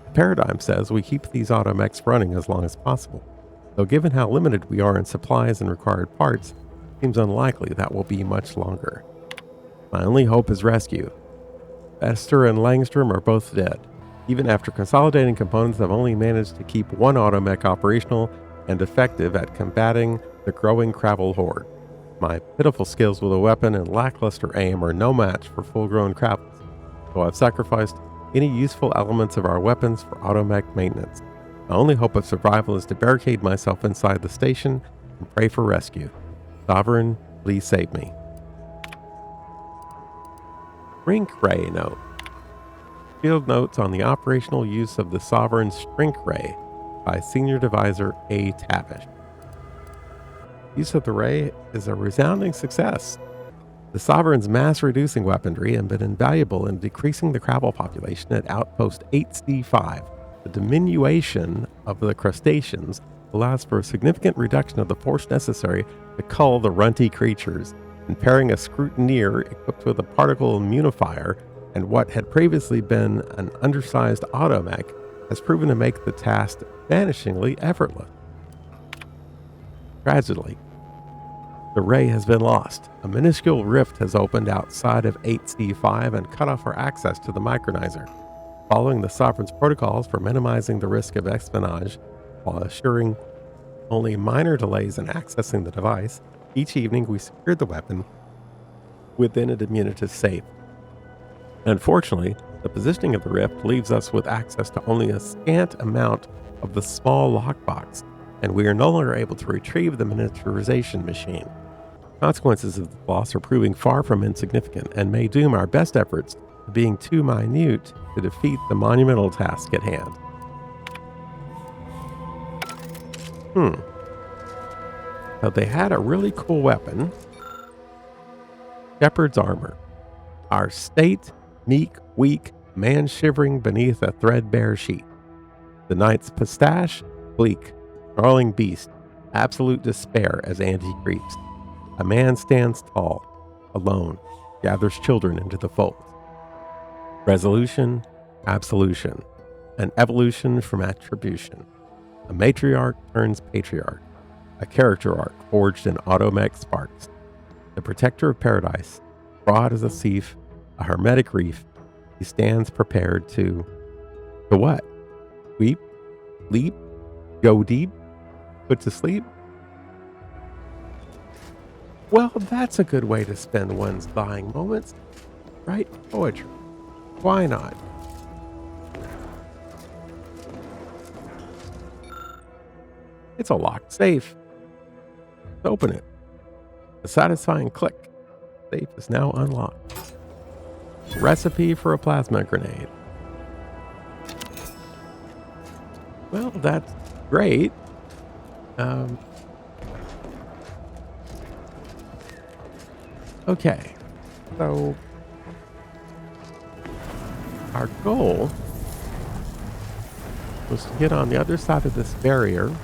Speaker 1: The paradigm says we keep these automechs running as long as possible, though given how limited we are in supplies and required parts, it seems unlikely that will be much longer. My only hope is rescue. Esther and Langstrom are both dead. Even after consolidating components, I've only managed to keep one automech operational and effective at combating the growing crabble horde. My pitiful skills with a weapon and lackluster aim are no match for full-grown crabbles, so I've sacrificed any useful elements of our weapons for automech maintenance. My only hope of survival is to barricade myself inside the station and pray for rescue. Sovereign, please save me. Shrink Ray note. Field notes on the operational use of the Sovereign Shrink Ray by Senior Divisor A. Tavish. Use of the ray is a resounding success. The Sovereign's mass-reducing weaponry has been invaluable in decreasing the crabble population at Outpost 8C5. The diminution of the crustaceans allows for a significant reduction of the force necessary to cull the runty creatures, and pairing a scrutineer equipped with a particle immunifier and what had previously been an undersized automech has proven to make the task vanishingly effortless. Tragically, the ray has been lost. A minuscule rift has opened outside of 8C5 and cut off our access to the micronizer. Following the Sovereign's protocols for minimizing the risk of espionage while assuring only minor delays in accessing the device, each evening we secured the weapon within a diminutive safe. Unfortunately, the positioning of the rift leaves us with access to only a scant amount of the small lockbox, and we are no longer able to retrieve the miniaturization machine. Consequences of the loss are proving far from insignificant and may doom our best efforts to being too minute to defeat the monumental task at hand. So they had a really cool weapon. Shepherd's armor. Our state, meek, weak, man shivering beneath a threadbare sheet. The knight's pistache, bleak, snarling beast, absolute despair as Andy creeps. A man stands tall, alone, gathers children into the fold. Resolution, absolution, an evolution from attribution. A matriarch turns patriarch, a character arc forged in automech sparks. The protector of paradise, broad as a thief, a hermetic reef, he stands prepared to The what? Weep, leap, go deep, put to sleep? Well, that's a good way to spend one's dying moments. Write poetry. Why not? It's a locked safe. Let's open it. A satisfying click. Safe is now unlocked. Recipe for a plasma grenade. Well, that's great. Okay. So our goal was to get on the other side of this barrier.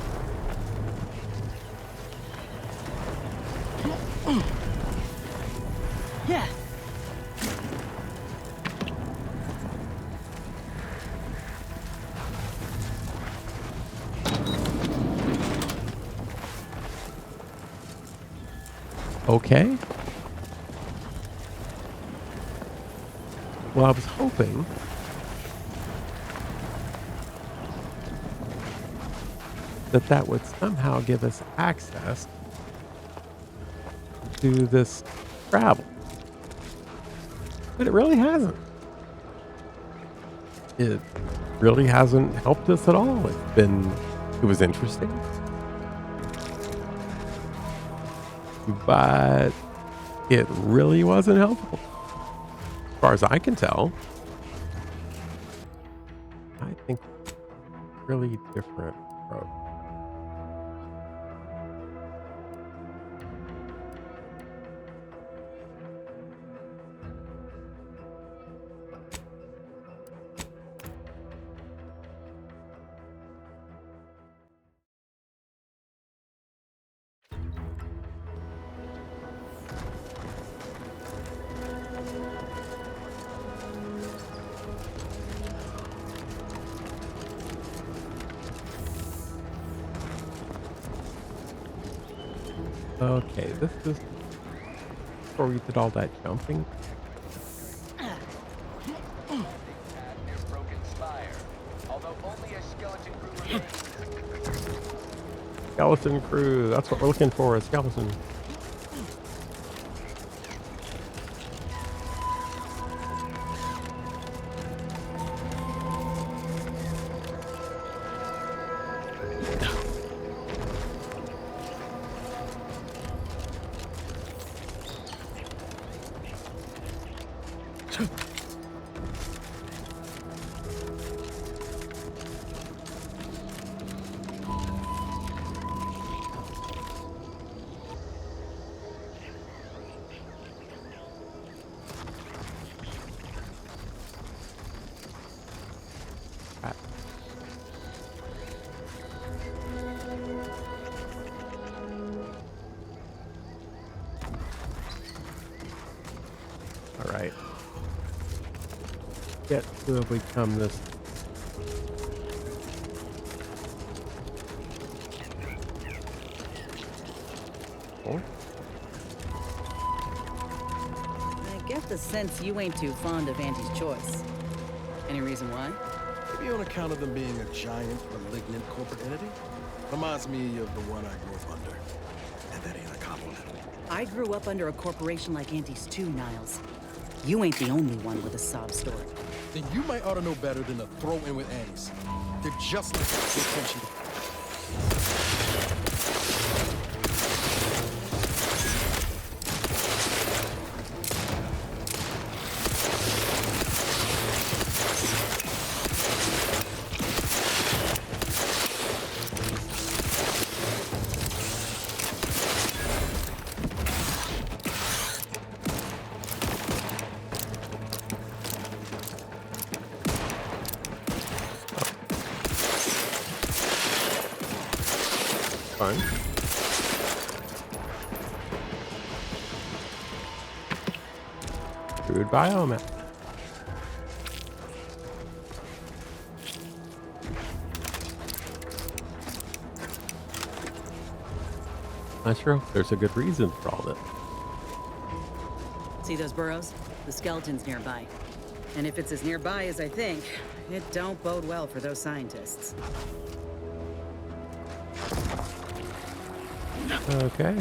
Speaker 8: Yeah.
Speaker 1: Okay. Well, I was hoping that would somehow give us access to this crabble. But it really hasn't. It really hasn't helped us at all. It was interesting. But it really wasn't helpful. As far as I can tell. I think really different approach. Okay, this is before we did all that jumping. Skeleton crew, that's what we're looking for, a skeleton. All right. Get to become this. Oh.
Speaker 2: I get the sense you ain't too fond of Auntie's choice. Any reason why?
Speaker 3: Maybe on account of them being a giant, malignant corporate entity. Reminds me of the one I grew up under. And that ain't a compliment.
Speaker 2: I grew up under a corporation like Auntie's too, Niles. You ain't the only one with a sob story.
Speaker 3: Then you might ought to know better than to throw in with Annie's. They're just like attention.
Speaker 1: Fine. Crude biomet. I sure hope there's a good reason for all this.
Speaker 2: See those burrows? The skeleton's nearby. And if it's as nearby as I think, It don't bode well for those scientists.
Speaker 1: Okay.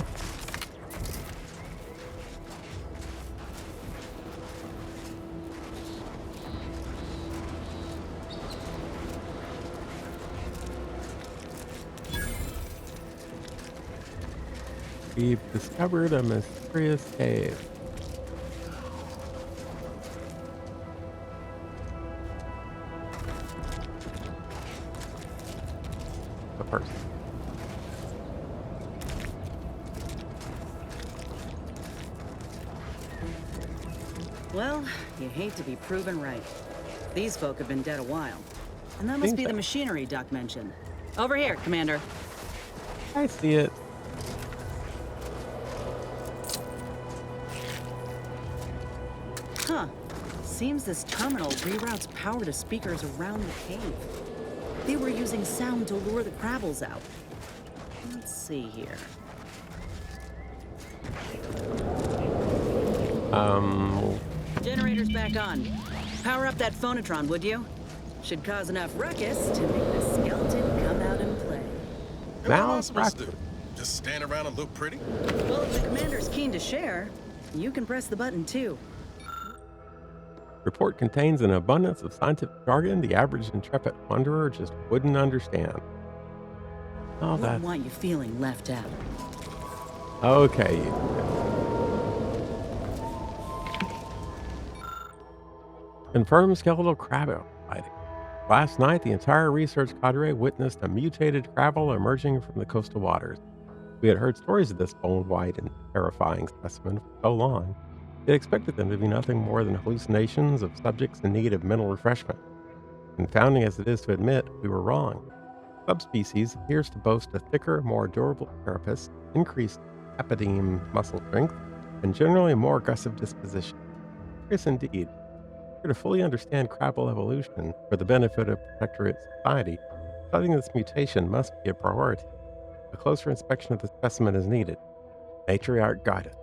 Speaker 1: We've discovered a mysterious cave. The person.
Speaker 2: Well, you hate to be proven right. These folk have been dead a while. And that must
Speaker 1: Seems
Speaker 2: be the
Speaker 1: like-
Speaker 2: machinery Duck mentioned. Over here, Commander.
Speaker 1: I see it.
Speaker 2: Huh. Seems this terminal reroutes power to speakers around the cave. They were using sound to lure the crabbles out. Let's see here. Generator's back on. Power up that phonotron, would you? Should cause enough ruckus to make the skeleton come out and play.
Speaker 3: And what am I
Speaker 1: Now
Speaker 3: supposed to do?
Speaker 1: practice.
Speaker 3: Just stand around and look pretty?
Speaker 2: Well, if the commander's keen to share, you can press the button too.
Speaker 1: Report contains an abundance of scientific jargon the average intrepid wanderer just wouldn't understand. Oh,
Speaker 2: Wouldn't
Speaker 1: that's
Speaker 2: want you feeling left out.
Speaker 1: okay. Confirmed skeletal crabble fighting. Last night, the entire research cadre witnessed a mutated crabble emerging from the coastal waters. We had heard stories of this bone-white and terrifying specimen for so long, yet expected them to be nothing more than hallucinations of subjects in need of mental refreshment. Confounding as it is to admit, we were wrong. Subspecies appears to boast a thicker, more durable carapace, increased epideme muscle strength, and generally more aggressive disposition. Curious indeed. To fully understand crabble evolution for the benefit of Protectorate society, studying this mutation must be a priority. A closer inspection of the specimen is needed. Matriarch guided.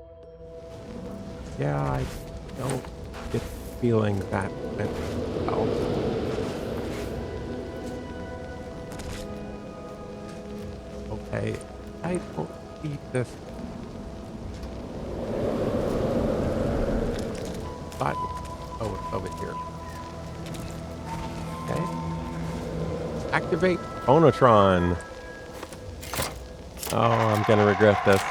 Speaker 1: Yeah, I don't get the feeling that went well. Okay, I don't see this button. Oh, it's over here. Okay. Activate phonotron. Oh, I'm gonna regret this.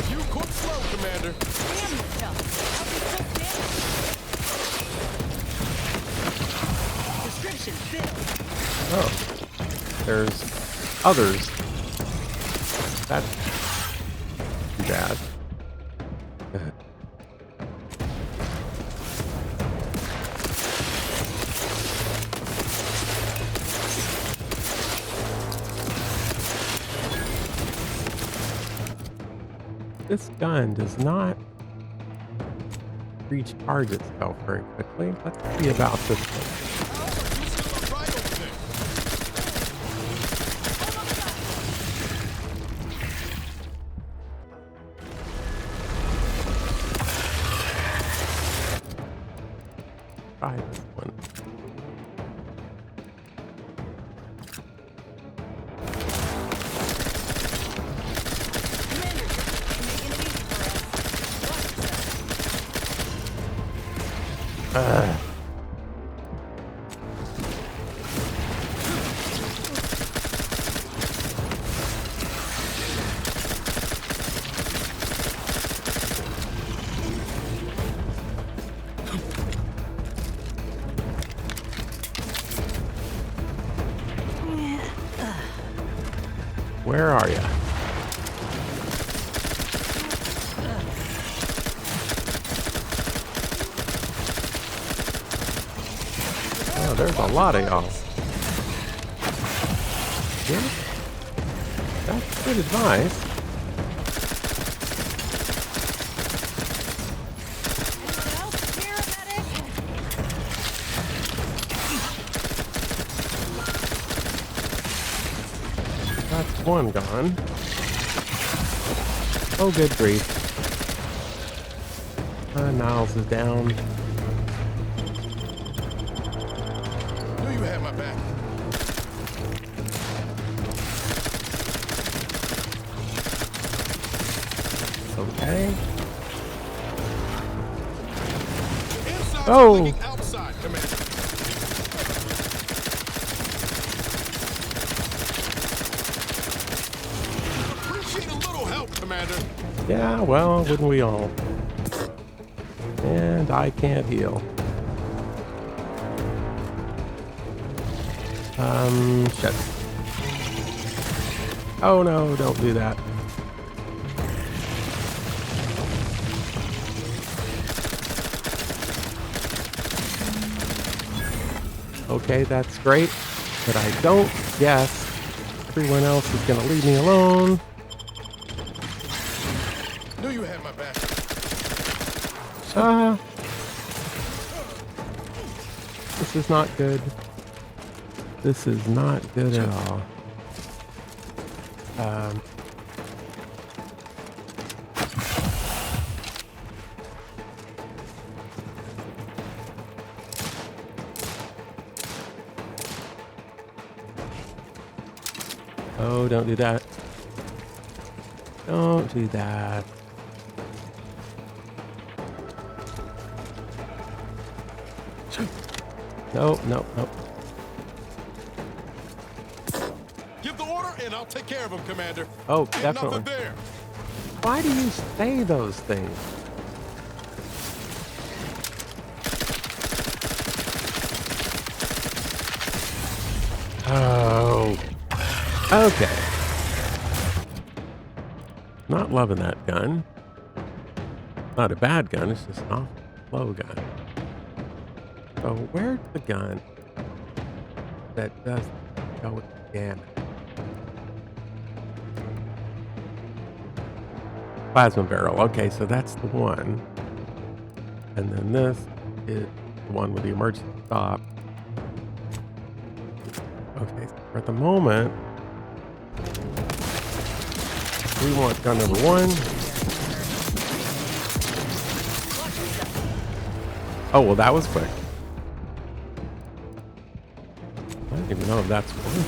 Speaker 3: You cook slow, Commander.
Speaker 2: Description filled.
Speaker 1: Oh, there's others. That's too bad. This gun does not recharge itself very quickly. Let's see about this one. Try this one. Where are you? Oh, there's a lot of y'all. Yeah? That's Good advice. That's one gone. Oh, good grief. Niles is down.
Speaker 3: Knew you had my back.
Speaker 1: Okay.
Speaker 3: Inside
Speaker 1: Oh.
Speaker 3: looking outside, Commander. Appreciate a little help, Commander.
Speaker 1: Yeah, well, wouldn't we all? And I can't heal. Shit. Oh no, don't do that. Okay, that's great, but I don't guess everyone else is gonna leave me alone.
Speaker 3: Knew you had my back.
Speaker 1: This is not good. This is not good at all. Oh, don't do that. Don't do that. No, no, no.
Speaker 3: Give the order and I'll take care of him, Commander.
Speaker 1: Oh,
Speaker 3: Ain't
Speaker 1: definitely.
Speaker 3: nothing there.
Speaker 1: Why do you say those things? Oh. Okay. Not loving that gun. Not a bad gun, it's just an awful slow gun. So where's the gun that does go with the damage? Plasma barrel. Okay, so that's the one. And then this is the one with the emergency stop. Okay, so for the moment, we want gun number one. Oh, well, that was quick. I don't even know if that's working.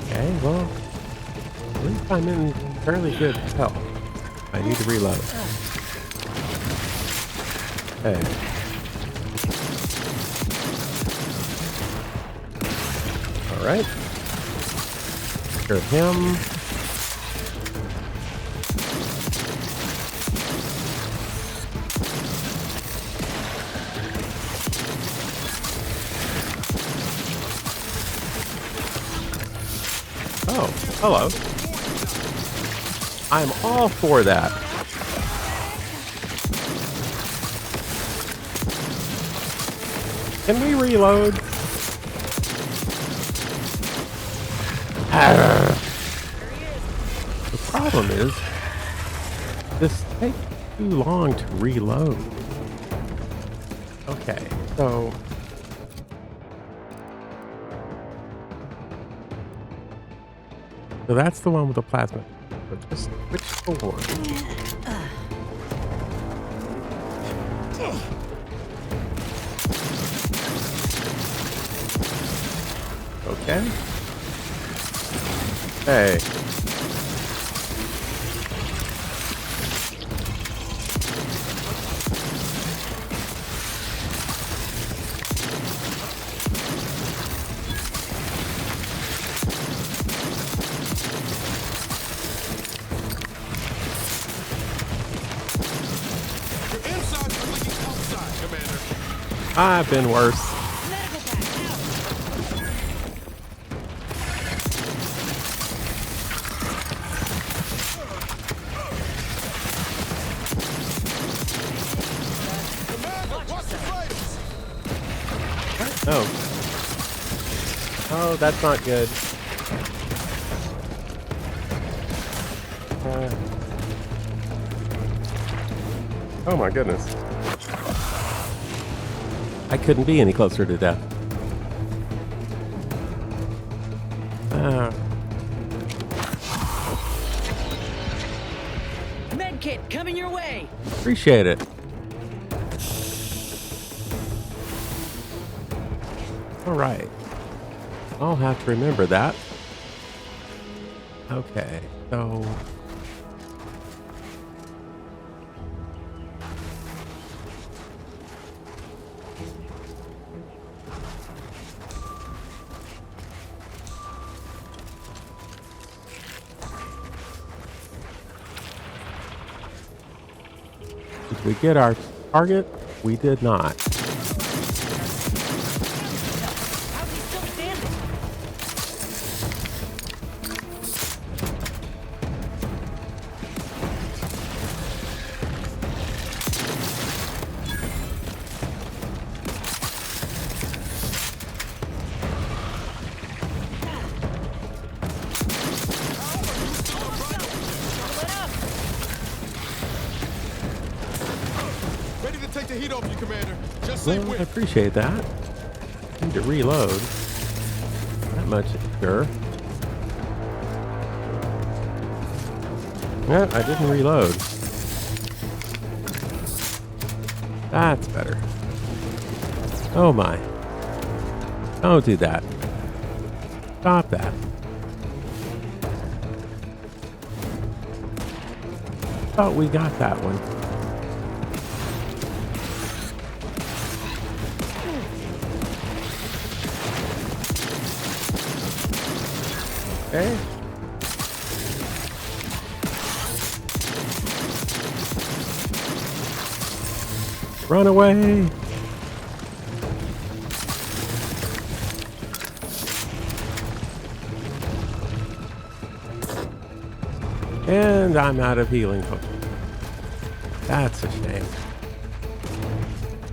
Speaker 1: Okay, well, at least I'm in fairly good health. I need to reload. Hey. Alright. Take care of him. Oh, hello. I'm all for that. Can we reload? The problem is, this takes too long to reload. Okay, so... So that's the one with the plasma. But just switch to one. Okay. Hey.
Speaker 3: You're inside, but looking outside, Commander.
Speaker 1: I've been worse.
Speaker 3: Commander, watch the fighters.
Speaker 1: Oh. No, that's not good. Oh my goodness. I couldn't be any closer to death.
Speaker 2: Medkit coming your way.
Speaker 1: Appreciate it. All right. I'll have to remember that. Okay, so... Did we get our target? We did not.
Speaker 8: How's he still standing?
Speaker 3: Ready to take the heat off you, Commander. Just say
Speaker 1: Well, I
Speaker 3: when.
Speaker 1: appreciate that. Need to reload. That much is sure. Yeah, I didn't reload. That's better. Oh my. Don't do that. Stop that. Thought we got that one. Okay. Run away. And I'm out of healing potions. That's a shame.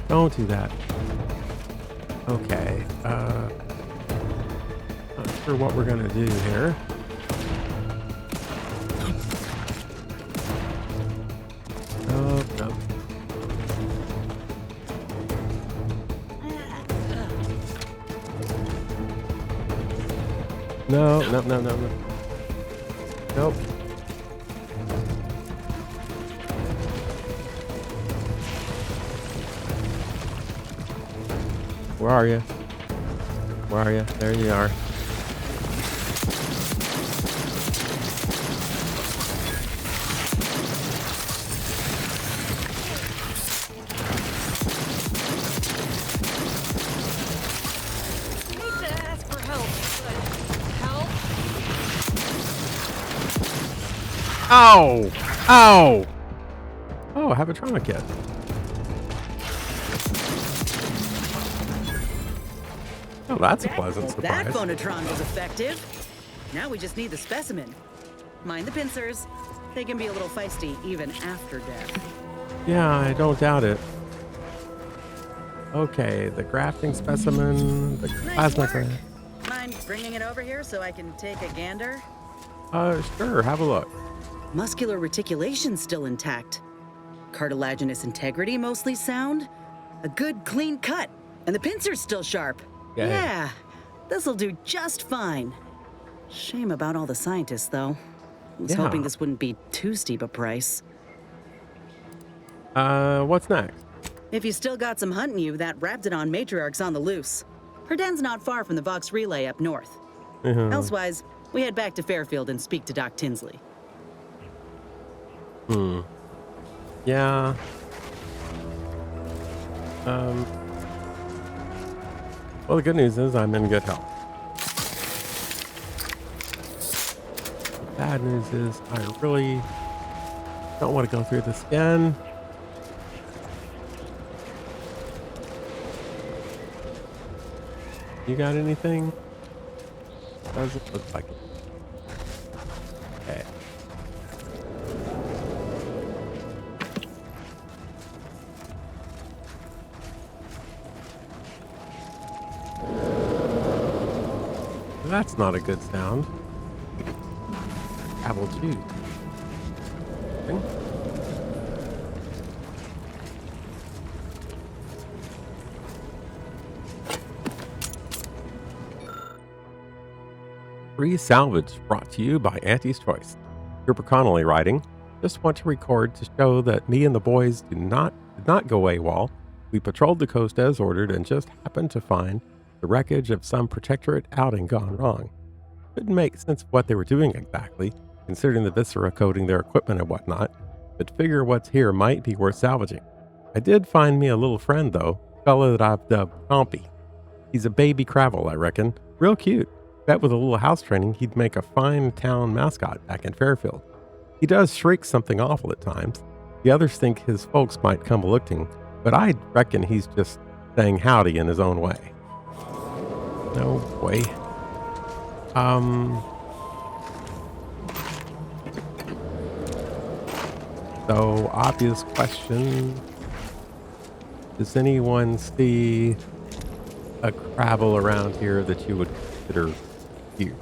Speaker 1: Don't do that. Okay. Not sure what we're gonna do here. Oh, no. No. Nope. Where are you? Where are you? There you are.
Speaker 8: Hate to ask for help, but help?
Speaker 1: Ow! Ow! Oh, I have a trauma kit. Oh, that's a pleasant
Speaker 2: That
Speaker 1: surprise.
Speaker 2: phonotron was effective. Now we just need the specimen. Mind the pincers. They can be a little feisty even after death.
Speaker 1: Yeah, I don't doubt it. Okay, the grafting specimen, the
Speaker 2: Nice
Speaker 1: plasma
Speaker 2: work.
Speaker 1: graft.
Speaker 2: Mind bringing it over here so I can take a gander?
Speaker 1: Sure, have a look.
Speaker 2: Muscular reticulation's still intact. Cartilaginous integrity mostly sound. A good clean cut. And the pincer's still sharp.
Speaker 1: Yay.
Speaker 2: Yeah, this'll do just fine. Shame about all the scientists, though. I was
Speaker 1: Yeah.
Speaker 2: hoping this wouldn't be too steep a price.
Speaker 1: What's next?
Speaker 2: If you still got some hunting you, that Raptidon matriarch's on the loose. Her den's not far from the Vox Relay up north. Elsewise, we head back to Fairfield and speak to Doc Tinsley.
Speaker 1: Yeah. Well, the good news is I'm in good health. The bad news is I really don't want to go through this again. You got anything? Doesn't look like it. Okay. That's not a good sound. Crabble juice. Free salvage brought to you by Auntie's Choice. Cooper Connolly writing. Just want to record to show that me and the boys did not go AWOL. We patrolled the coast as ordered and just happened to find the wreckage of some protectorate outing gone wrong. Couldn't make sense of what they were doing exactly, considering the viscera coating their equipment and whatnot, but figure what's here might be worth salvaging. I did find me a little friend though, fella that I've dubbed Compy. He's a baby crabble, I reckon. Real cute. Bet with a little house training, he'd make a fine town mascot back in Fairfield. He does shriek something awful at times. The others think his folks might come looking, but I reckon he's just saying howdy in his own way. No way. So, obvious question. Does anyone see a crabble around here that you would consider cute?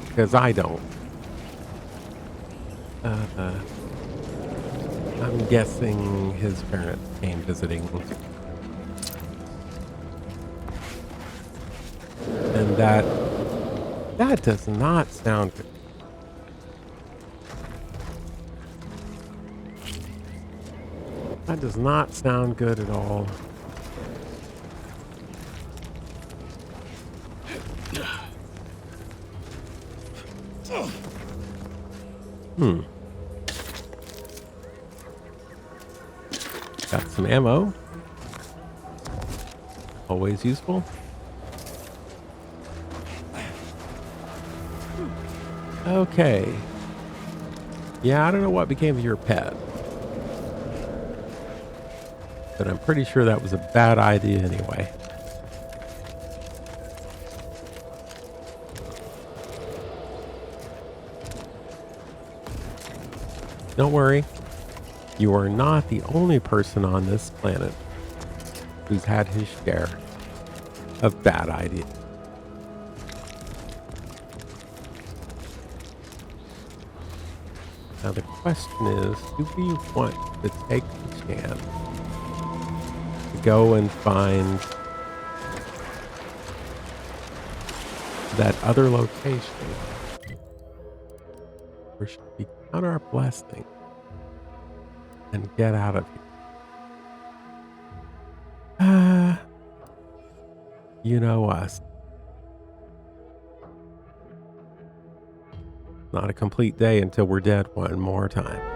Speaker 1: Because I don't. I'm guessing his parents came visiting. And that does not sound good. That does not sound good at all. Got some ammo. Always useful. Okay. Yeah, I don't know what became of your pet. But I'm pretty sure that was a bad idea anyway. Don't worry. You are not the only person on this planet who's had his share of bad ideas. Now the question is, do we want to take the chance to go and find that other location? Or should we count our blessing and get out of here? You know us. Not a complete day until we're dead one more time.